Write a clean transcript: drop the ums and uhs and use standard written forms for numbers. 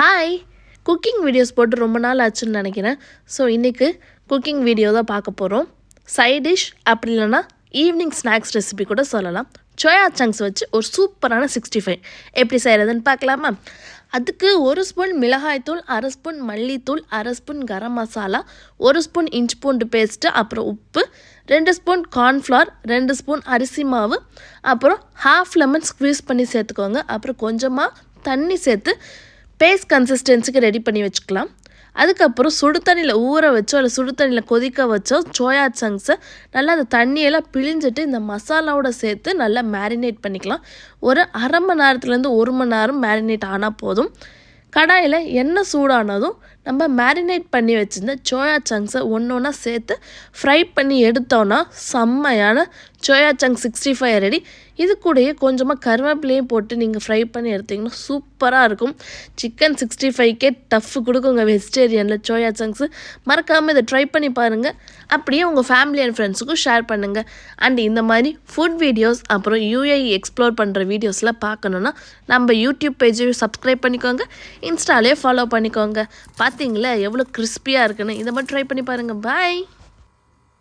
Hi, cooking videos போட்டு ரொம்ப நாள் ஆச்சுன்னு நினைக்கிறேன். ஸோ இன்றைக்கி குக்கிங் வீடியோ தான் பார்க்க போகிறோம். சைட் டிஷ் அப்படி இல்லைன்னா ஈவினிங் ஸ்நாக்ஸ் ரெசிபி கூட சொல்லலாம். சோயா சங்க்ஸ் வச்சு ஒரு சூப்பரான 65 எப்படி செய்கிறதுன்னு பார்க்கலாமா? அதுக்கு 1 ஸ்பூன் மிளகாய்த்தூள், 1/2 ஸ்பூன் மல்லித்தூள், 1/2 ஸ்பூன் கரம் மசாலா, 1 ஸ்பூன் இஞ்சி பூண்டு பேஸ்ட்டு, அப்புறம் உப்பு, 2 ஸ்பூன் கார்ன்ஃப்ளவர், 2 ஸ்பூன் அரிசி மாவு, அப்புறம் ஹாஃப் லெமன் ஸ்க்வீஸ் பண்ணி சேர்த்துக்கோங்க. அப்புறம் கொஞ்சமாக தண்ணி சேர்த்து பேஸ்ட் கன்சிஸ்டன்சிக்கு ரெடி பண்ணி வச்சுக்கலாம். அதுக்கப்புறம் சுடு தண்ணியில் ஊற வச்சோ இல்லை சுடு தண்ணியில் கொதிக்க வச்சோ சோயா சங்க்ஸை நல்லா அந்த தண்ணியெல்லாம் பிழிஞ்சிட்டு இந்த மசாலாவோட சேர்த்து நல்லா மேரினேட் பண்ணிக்கலாம். ஒரு அரை மணி நேரத்துலேருந்து 1 மணி நேரம் மேரினேட் ஆனால் போதும். கடாயில் எண்ணெய் சூடானதும் நம்ம மேரினேட் பண்ணி வச்சுருந்த சோயா சங்க்ஸை ஒன்று ஒன்றா சேர்த்து ஃப்ரை பண்ணி எடுத்தோன்னா செம்மையான சோயா சங்க் 65 ரெடி. இது கூடயே கொஞ்சமாக கருவேப்பிலையும் போட்டு நீங்கள் ஃப்ரை பண்ணி எடுத்திங்கன்னா சூப்பராக இருக்கும். சிக்கன் 65க்கே டஃப் கொடுக்குங்க வெஜிடேரியனில் சோயா சங்க்ஸு. மறக்காமல் இதை ட்ரை பண்ணி பாருங்கள். அப்படியே உங்கள் ஃபேமிலி அண்ட் ஃப்ரெண்ட்ஸுக்கும் ஷேர் பண்ணுங்கள். அண்ட் இந்த மாதிரி ஃபுட் வீடியோஸ் அப்புறம் UAE எக்ஸ்ப்ளோர் பண்ணுற வீடியோஸ்லாம் பார்க்கணுன்னா நம்ம யூடியூப் பேஜையும் சப்ஸ்கிரைப் பண்ணிக்கோங்க, இன்ஸ்டாலே ஃபாலோ பண்ணிக்கோங்க. பார்த்தீங்களா எவ்வளோ கிறிஸ்பியாக இருக்குன்னு. இதை மாதிரி ட்ரை பண்ணி பாருங்கள். பாய்.